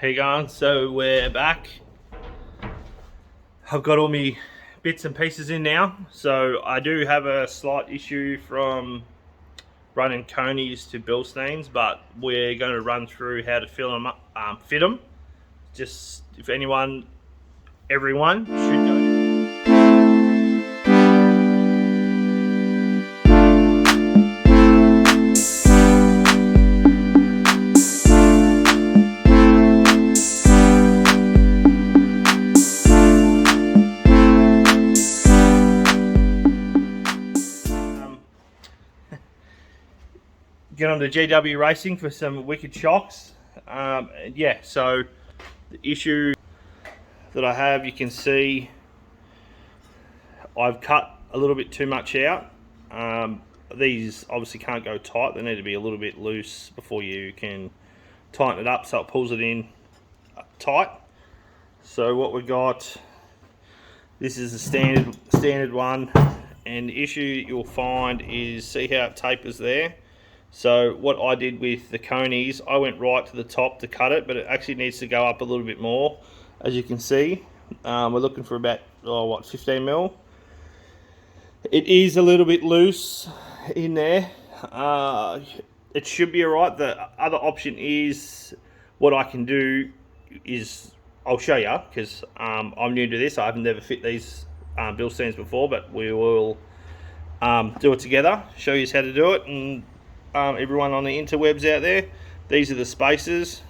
Hey guys, so we're back. I've got all my bits and pieces in now. So I do have a slight issue from running conies to Bilsteins, but we're going to run through how to fill them up, fit them. Just if everyone should go. Get on to GW Racing for some wicked shocks. Yeah, so the issue that I have, you can see I've cut a little bit too much out. These obviously can't go tight, they need to be a little bit loose before you can tighten it up so it pulls it in tight. So what we got, this is a standard one, and the issue you'll find is, see how it tapers there? So what I did with the conies, I went right to the top to cut it, but it actually needs to go up a little bit more. As you can see, we're looking for about 15 mil. It is a little bit loose in there. It should be alright. The other option is, what I can do is, I'll show you, because I'm new to this. I haven't never fit these Bilsteins before, but we will do it together, show you how to do it. And everyone on the interwebs out there, these are the spacers.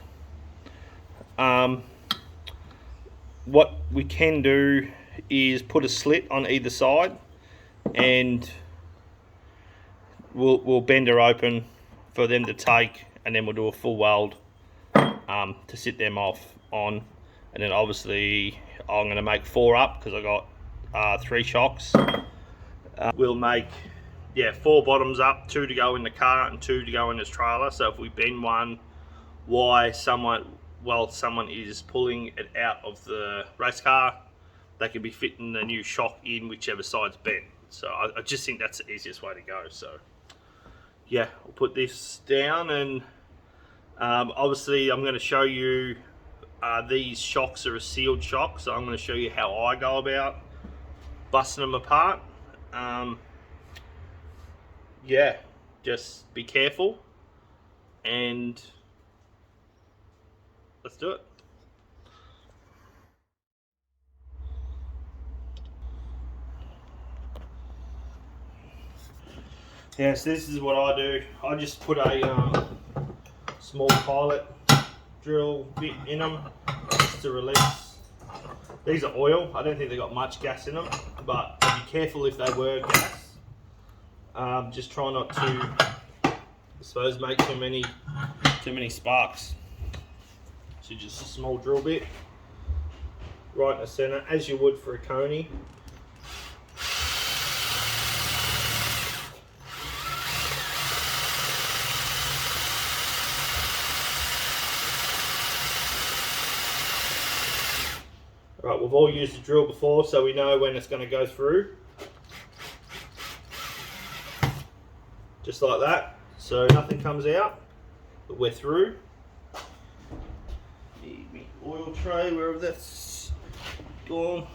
What we can do is put a slit on either side, and we'll bend her open for them to take, and then we'll do a full weld to sit them on, and then obviously I'm going to make 4 up because I got 3 shocks. We'll make 4 bottoms up, 2 to go in the car and 2 to go in this trailer. So if we bend one while someone is pulling it out of the race car, they can be fitting the new shock in whichever side's bent. So I just think that's the easiest way to go. So yeah, we'll put this down, and obviously I'm going to show you these shocks are a sealed shock, so I'm going to show you how I go about busting them apart. Yeah, just be careful, and let's do it. Yeah, so this is what I do. I just put a small pilot drill bit in them just to release. These are oil. I don't think they got much gas in them, but be careful if they were gas. Just try not to, I suppose, make too many sparks. So just a small drill bit right in the center, as you would for a coney. Right, we've all used the drill before, so we know when it's going to go through. Just like that, so nothing comes out, but we're through. The oil tray, wherever that's gone.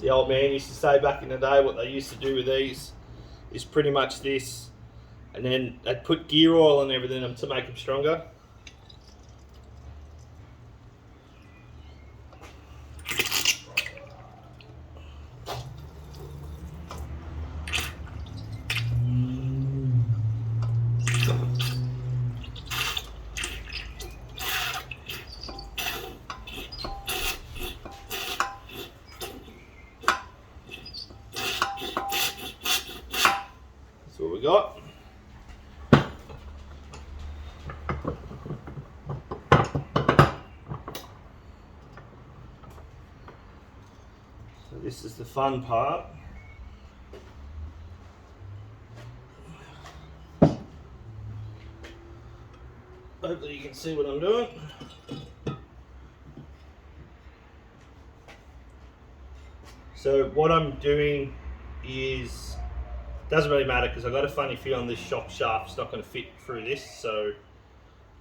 The old man used to say back in the day, what they used to do with these is pretty much this, and then they'd put gear oil and everything in them to make them stronger. That's what we got. So this is the fun part. Hopefully you can see what I'm doing. So what I'm doing is, doesn't really matter because I've got a funny feeling this shock shaft's not going to fit through this, so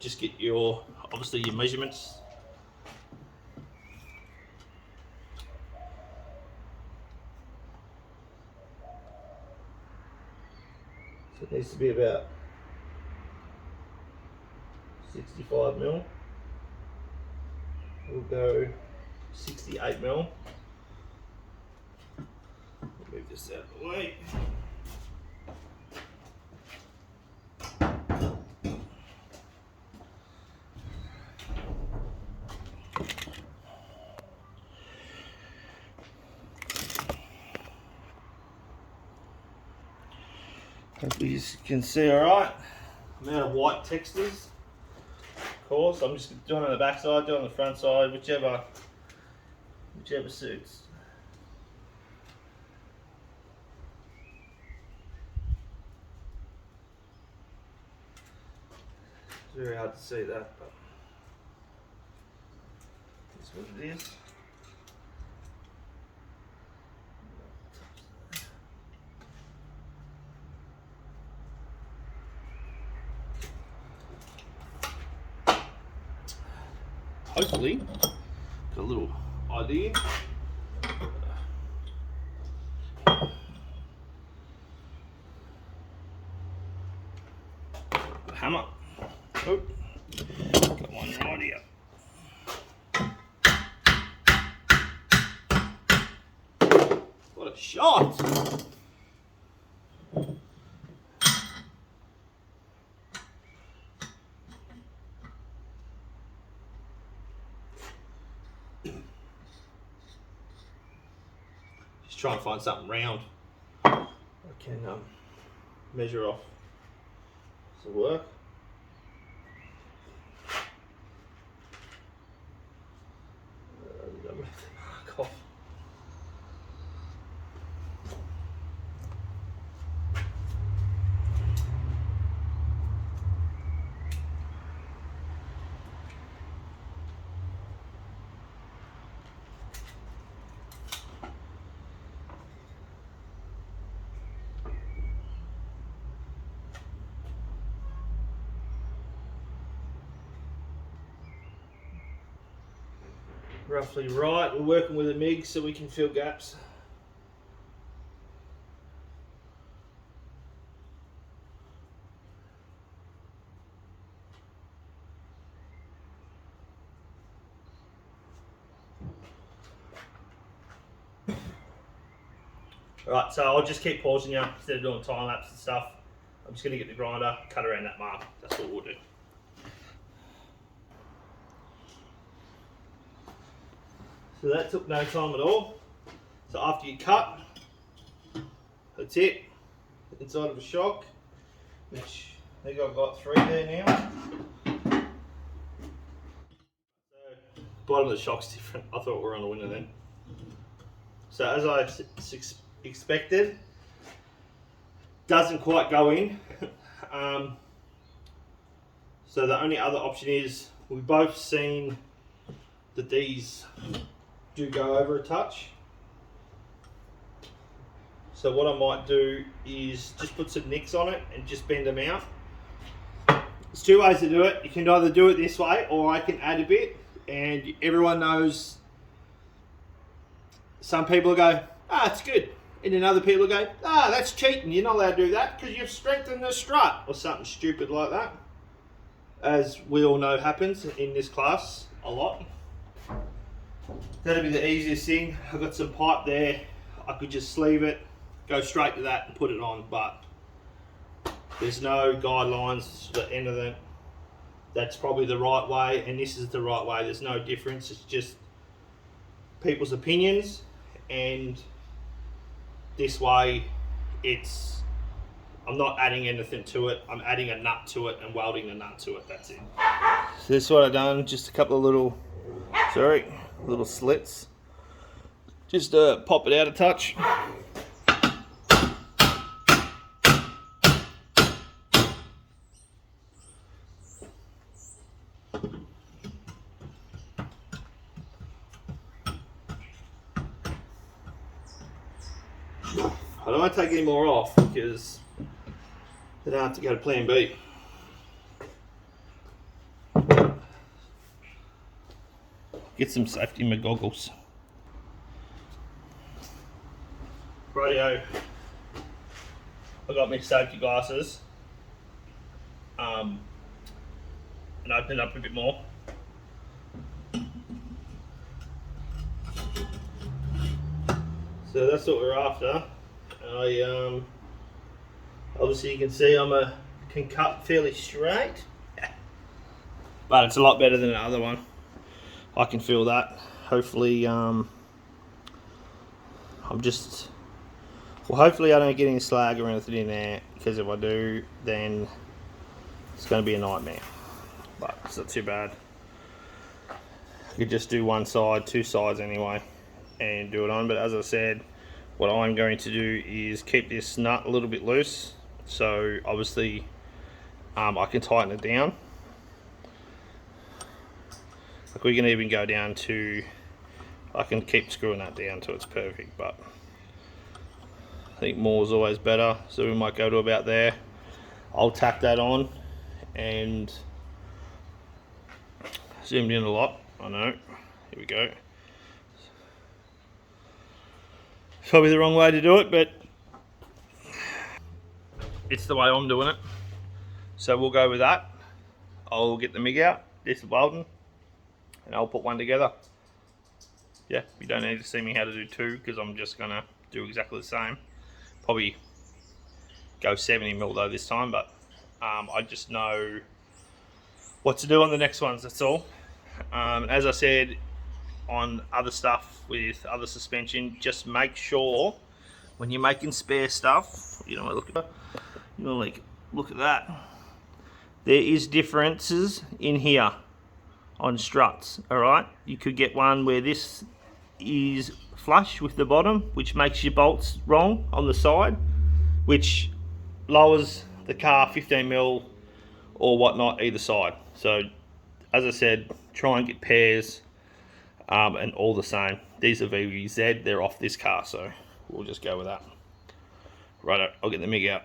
just get your, obviously your measurements. So it needs to be about 65 mil. We'll go 68 mil. Move this out of the way. Hopefully you can see all right. Amount of white textures. Of course, I'm just doing it on the back side, doing it on the front side, whichever suits. It's very hard to see that, but that's what it is. Hopefully, got a little idea. Hammer. Oh, got one right here. What a shot! Just try and find something round I can measure off. Does it work? Mark off. Roughly right. We're working with a MIG so we can fill gaps. Right, so I'll just keep pausing you instead of doing time lapse and stuff. I'm just going to get the grinder, cut around that mark. That's what we'll do. So that took no time at all. So after you cut, that's it. Inside of a shock, which I think I've got 3 there now. So bottom of the shock's different. I thought we were on a winner then. So as I expected, doesn't quite go in. So the only other option is, we've both seen that these do go over a touch. So what I might do is just put some nicks on it and just bend them out. There's 2 ways to do it. You can either do it this way, or I can add a bit, and everyone knows, some people go, it's good. And then other people go, that's cheating. You're not allowed to do that because you've strengthened the strut, or something stupid like that. As we all know happens in this class a lot. That'd be the easiest thing. I've got some pipe there. I could just sleeve it, go straight to that and put it on, but there's no guidelines for anything. That's probably the right way, and this is the right way. There's no difference. It's just people's opinions, and this way I'm not adding anything to it. I'm adding a nut to it and welding the nut to it. That's it. So this is what I've done. Just a couple of little slits. Just pop it out a touch. I don't want to take any more off because then I have to go to plan B. Get some safety in my goggles. Rightio. I got my safety glasses. And open it up a bit more. So that's what we're after. I obviously you can see can cut fairly straight, but it's a lot better than the other one. I can feel that. Hopefully, hopefully I don't get any slag or anything in there, because if I do, then it's going to be a nightmare. But it's not too bad. I could just do one side, two sides anyway, and do it on. But as I said, what I'm going to do is keep this nut a little bit loose, so obviously I can tighten it down. Like we can even go down to, I can keep screwing that down till it's perfect, but I think more is always better, so we might go to about there. I'll tack that on, and zoomed in a lot, I know, here we go. Probably the wrong way to do it, but it's the way I'm doing it. So we'll go with that. I'll get the MIG out, this welding, and I'll put one together. Yeah, you don't need to see me how to do two, because I'm just gonna do exactly the same. Probably go 70mm though this time, but I just know what to do on the next ones, that's all. As I said, on other stuff with other suspension, just make sure when you're making spare stuff, you know, look at that. There is differences in here on struts, all right? You could get one where this is flush with the bottom, which makes your bolts wrong on the side, which lowers the car 15mm or whatnot either side. So as I said, try and get pairs and all the same. These are VVZ, they're off this car, so we'll just go with that. Right, I'll get the MIG out.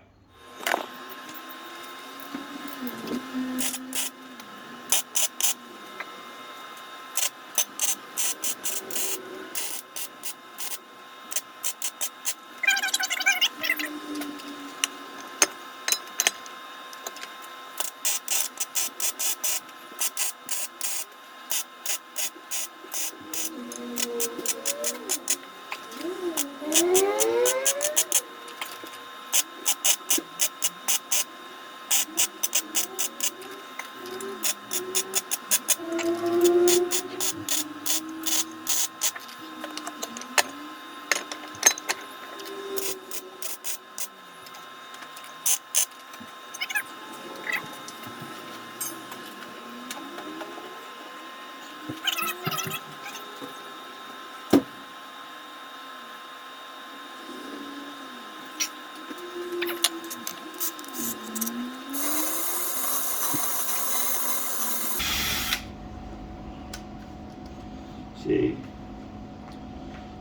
See,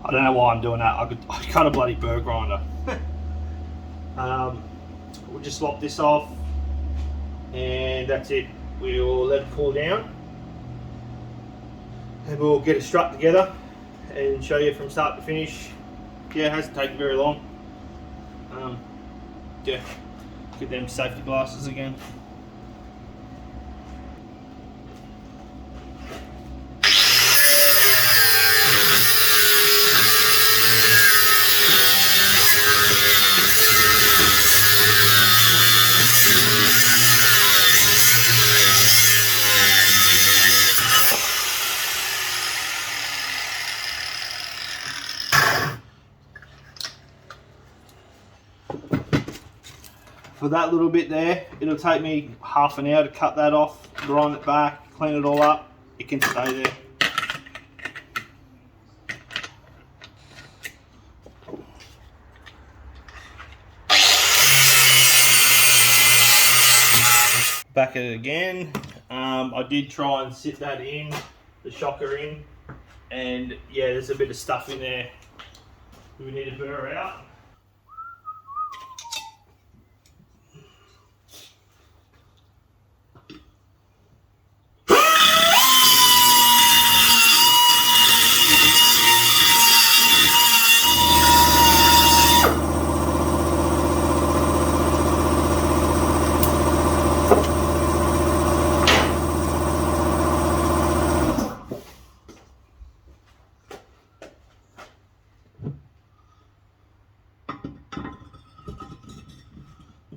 I don't know why I'm doing that. I cut a bloody burr grinder. We'll just lop this off, and that's it. We'll let it cool down, and we'll get a strut together and show you from start to finish. Yeah, it hasn't taken very long. Yeah, get them safety glasses again. For that little bit there, it'll take me half an hour to cut that off, grind it back, clean it all up. It can stay there. back at it again. I did try and sit that in, the shocker in, and yeah, there's a bit of stuff in there we need to burr out.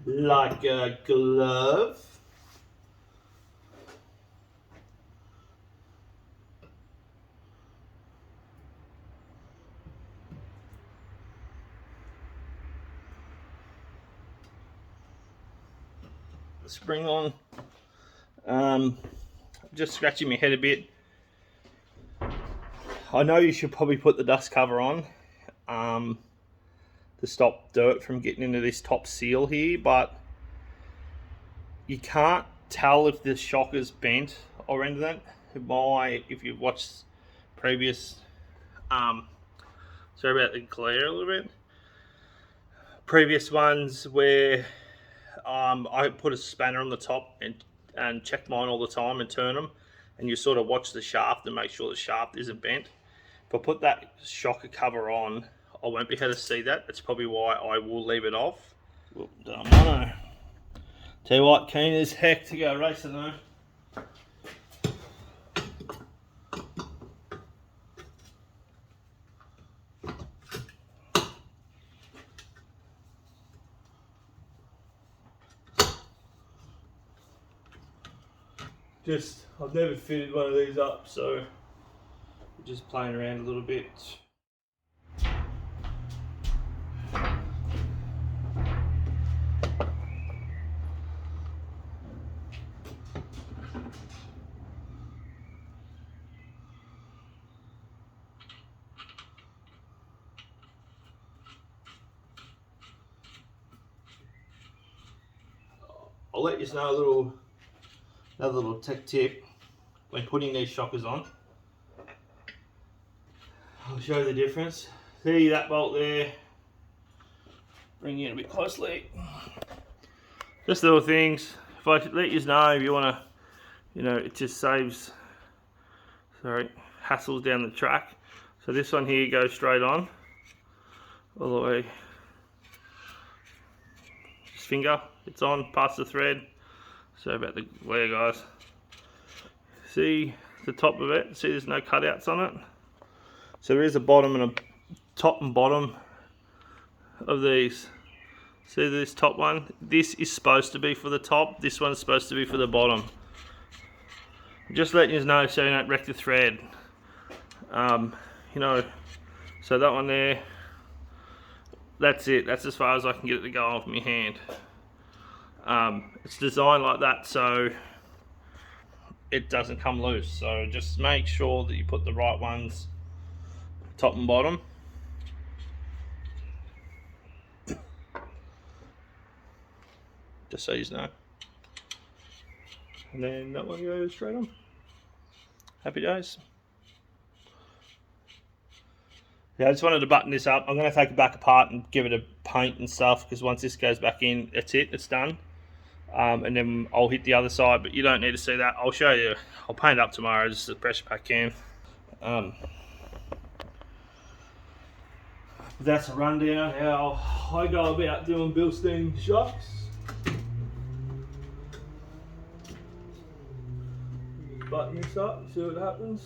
Like a glove. The spring on. Just scratching my head a bit. I know you should probably put the dust cover on to stop dirt from getting into this top seal here, but you can't tell if the shocker's bent or anything. If you've watched previous, sorry about the glare a little bit, previous ones where I put a spanner on the top and check mine all the time and turn them, and you sort of watch the shaft and make sure the shaft isn't bent. If I put that shocker cover on, I won't be able to see that. That's probably why I will leave it off. Well done, Mono. Tell you what, keen as heck to go racing though. I've never fitted one of these up, so just playing around a little bit. I'll let you know another little tech tip when putting these shockers on. I'll show you the difference. See that bolt there? Bring you in a bit closely. Just little things. If I let you know if you want to, it just saves, hassles down the track. So this one here goes straight on, all the way. Just finger, it's on, past the thread. Sorry about the glare, guys. See the top of it? See there's no cutouts on it? So there is a bottom and a top and bottom of these. See this top one? This is supposed to be for the top, this one's supposed to be for the bottom. Just letting you know so you don't wreck the thread. So that one there, that's it. That's as far as I can get it to go off my hand. It's designed like that so it doesn't come loose. So just make sure that you put the right ones top and bottom. Just so you know. And then that one goes straight on. Happy days. Yeah, I just wanted to button this up. I'm going to take it back apart and give it a paint and stuff, because once this goes back in, that's it, it's done. And then I'll hit the other side, but you don't need to see that. I'll show you. I'll paint it up tomorrow, just a pressure pack can. That's a rundown how I go about doing Bilstein shocks. Button this up, see what happens.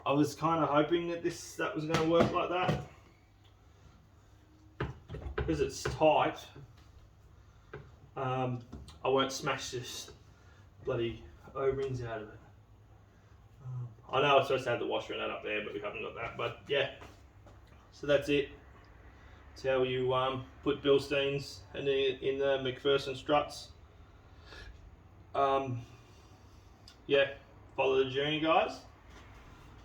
I was kind of hoping that that was going to work like that, because it's tight. I won't smash this bloody O-rings out of it. I know I was supposed to have the washer and that up there, but we haven't got that. But yeah, so that's it. That's how you put Bilsteins in the McPherson struts. Yeah, follow the journey, guys.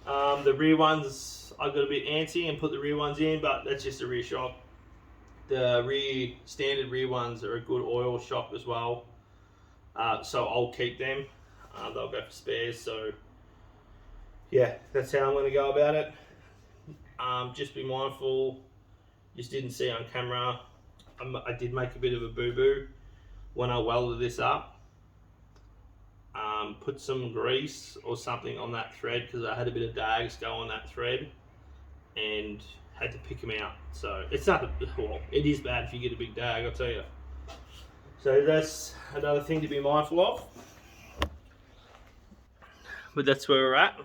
The rear ones, I got a bit antsy and put the rear ones in, but that's just a rear shock. The standard rear ones are a good oil shock as well, so I'll keep them. They'll go for spares. So yeah, that's how I'm going to go about it. Just be mindful. Just didn't see on camera. I did make a bit of a boo-boo when I welded this up. Put some grease or something on that thread because I had a bit of dags go on that thread and had to pick them out. So it's not, well, it is bad if you get a big dag, I'll tell you. So that's another thing to be mindful of. But that's where we're at.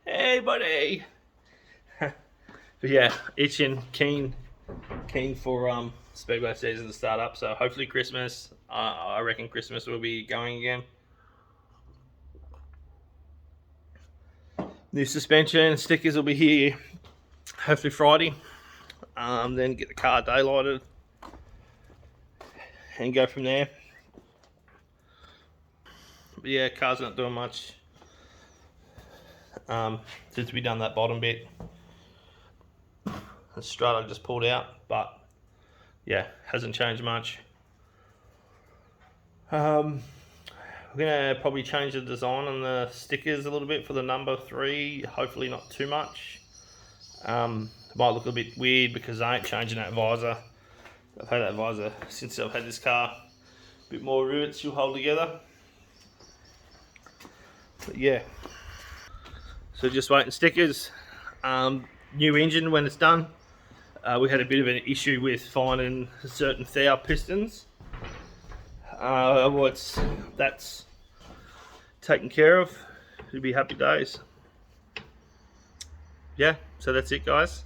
Hey buddy. But yeah, itching, keen for speedway season to start up. So hopefully Christmas. I reckon Christmas will be going again. New suspension stickers will be here hopefully Friday. Then get the car daylighted and go from there. But yeah, car's not doing much since we done that bottom bit. The strut I just pulled out, but yeah, hasn't changed much. We're gonna probably change the design on the stickers a little bit for the number 3. Hopefully not too much. It might look a bit weird because I ain't changing that visor. I've had that visor since I've had this car. A bit more rivets you'll hold together. But yeah. So just waiting stickers. New engine when it's done. We had a bit of an issue with finding certain thou pistons. That's taken care of. It'll be happy days. Yeah, so that's it, guys.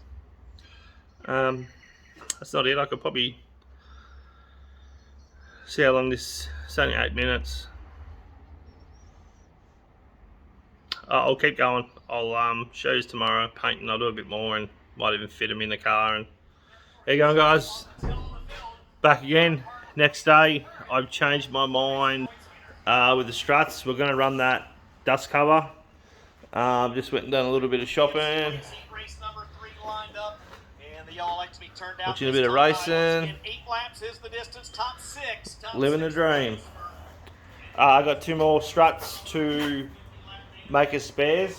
That's not it. I could probably see how long this. It's only 8 minutes. I'll keep going. I'll show you tomorrow. Painting, I'll do a bit more and might even fit them in the car. And there you go, guys. Back again. Next day, I've changed my mind with the struts. We're going to run that dust cover. Just went and done a little bit of shopping. Watching a bit of racing. Living the dream. I got 2 more struts to make as spares.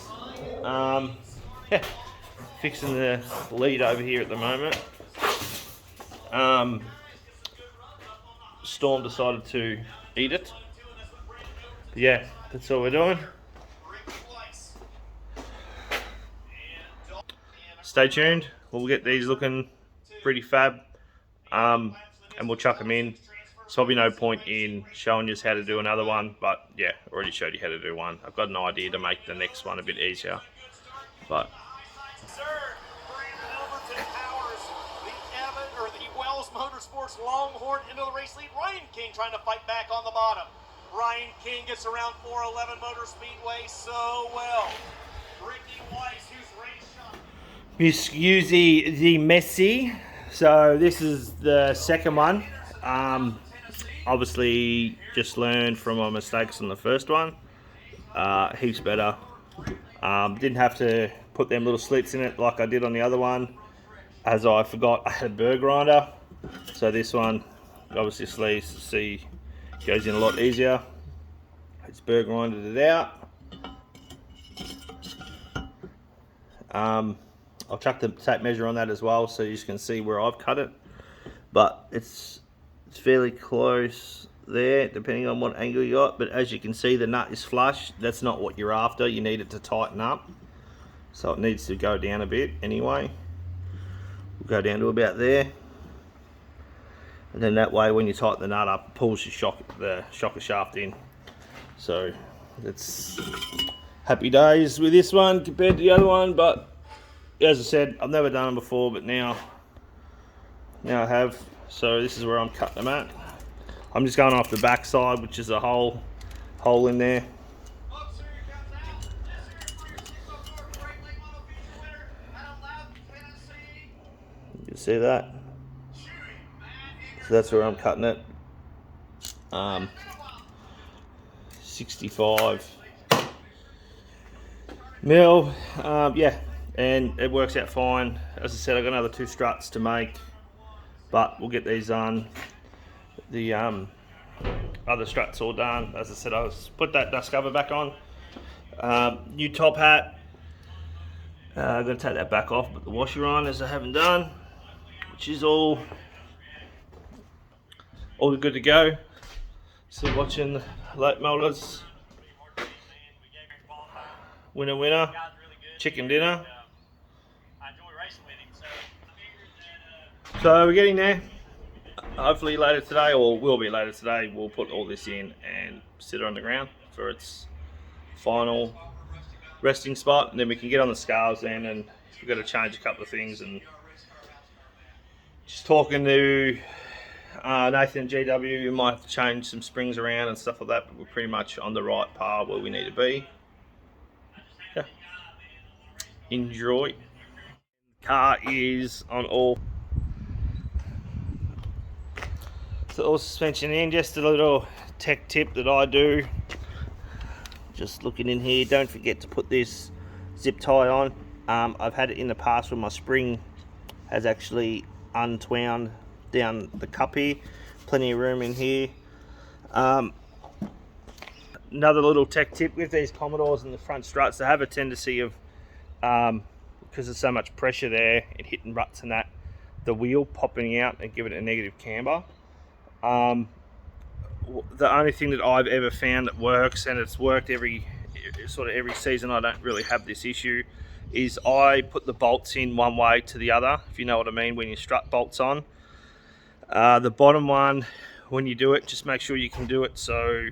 Fixing the lead over here at the moment. Storm decided to eat it. But yeah, that's all we're doing. Stay tuned. We'll get these looking pretty fab, and we'll chuck them in. There's probably no point in showing you how to do another one, but yeah, already showed you how to do one. I've got an idea to make the next one a bit easier, but. Motorsports Longhorn into the race lead. Ryan King trying to fight back on the bottom. Ryan King gets around 411 Motor Speedway so well. Ricky Weiss, who's race shot. Excuse the messy. So this is the second one. Obviously just learned from my mistakes on the first one. Heaps better. Didn't have to put them little slits in it like I did on the other one, as I forgot I had a burr grinder. So this one, obviously, see, goes in a lot easier. It's burr grinded it out. I'll chuck the tape measure on that as well, so you can see where I've cut it. But it's fairly close there, depending on what angle you got. But as you can see, the nut is flush. That's not what you're after. You need it to tighten up, so it needs to go down a bit anyway. We'll go down to about there. And then that way, when you tighten the nut up, it pulls the shocker shaft in. So it's happy days with this one compared to the other one. But as I said, I've never done them before, but now I have. So this is where I'm cutting them at. I'm just going off the back side, which is a hole in there. You can see that. So that's where I'm cutting it. 65 mill. Yeah, and it works out fine. As I said, I've got another 2 struts to make, but we'll get these done. The other struts all done. As I said, I'll put that dust cover back on. New top hat. I'm going to take that back off, put the washer on as I haven't done, which is all good to go. Still watching the late molders. Winner, chicken dinner. So we're getting there. Hopefully later today, or will be later today, we'll put all this in and sit it on the ground for its final resting spot, and then we can get on the scales then, and we've got to change a couple of things. And just talking to Nathan and GW, we might have to change some springs around and stuff like that, but we're pretty much on the right path where we need to be. Yeah. Enjoy. Car is on all. So all suspension in, just a little tech tip that I do. Just looking in here, don't forget to put this zip tie on. I've had it in the past where my spring has actually untwound down the cup here. Plenty of room in here. Another little tech tip with these Commodores and the front struts, they have a tendency of, because there's so much pressure there, it hitting ruts and that, the wheel popping out and giving it a negative camber. The only thing that I've ever found that works, and it's worked every season, I don't really have this issue, is I put the bolts in one way to the other, if you know what I mean, when you strut bolts on. The bottom one, when you do it, just make sure you can do it so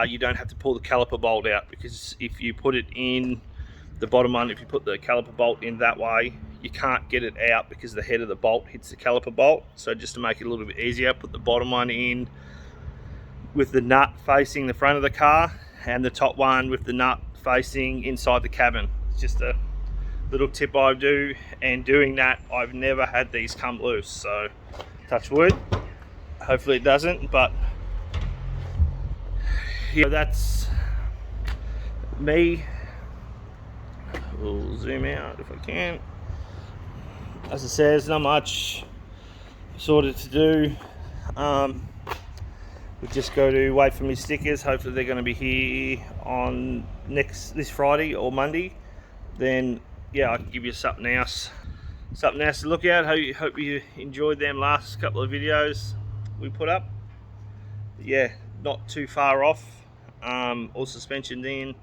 you don't have to pull the caliper bolt out, because if you put it in the bottom one, if you put the caliper bolt in that way, you can't get it out because the head of the bolt hits the caliper bolt. So just to make it a little bit easier, put the bottom one in with the nut facing the front of the car, and the top one with the nut facing inside the cabin. It's just a little tip I do, and doing that, I've never had these come loose. So touch wood, hopefully it doesn't, but yeah, that's me. We'll zoom out if I can. As I said, there's not much sort of to do. We just got to wait for my stickers. Hopefully they're going to be here on this Friday or Monday. Then yeah, I can give you something else to look at. Hope you enjoyed them last couple of videos we put up. Yeah, not too far off. All suspension in.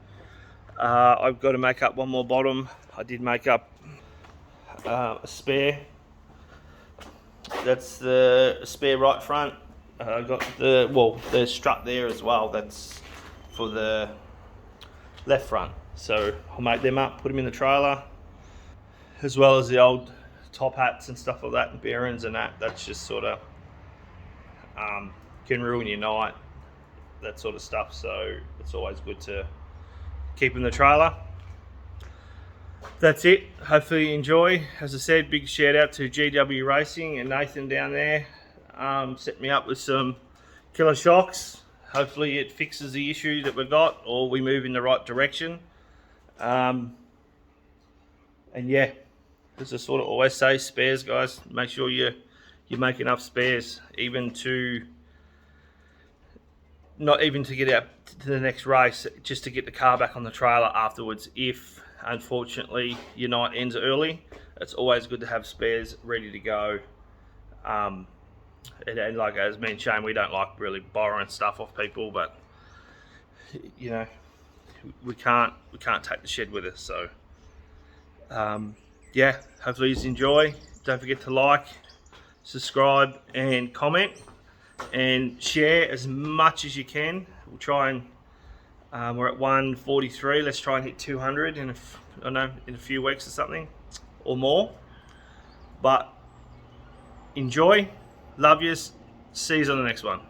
I've got to make up one more bottom. I did make up a spare. That's the spare right front. I've got the strut there as well. That's for the left front. So I'll make them up, put them in the trailer, as well as the old top hats and stuff like that, and bearings and that. That's just sort of can ruin your night, that sort of stuff. So it's always good to keep in the trailer. That's it. Hopefully you enjoy. As I said, big shout out to GW Racing and Nathan down there. Set me up with some killer shocks. Hopefully it fixes the issue that we've got, or we move in the right direction. And yeah, as I sort of always say, spares, guys, make sure you make enough spares, not even to get out to the next race, just to get the car back on the trailer afterwards. If unfortunately your night ends early, it's always good to have spares ready to go. And like as me and Shane, we don't like really borrowing stuff off people, but you know, we can't take the shed with us. So yeah, hopefully you enjoy. Don't forget to like, subscribe and comment, and share as much as you can. We'll try and we're at 143. Let's try and hit 200 in a few weeks or something, or more. But enjoy, love yous, see you on the next one.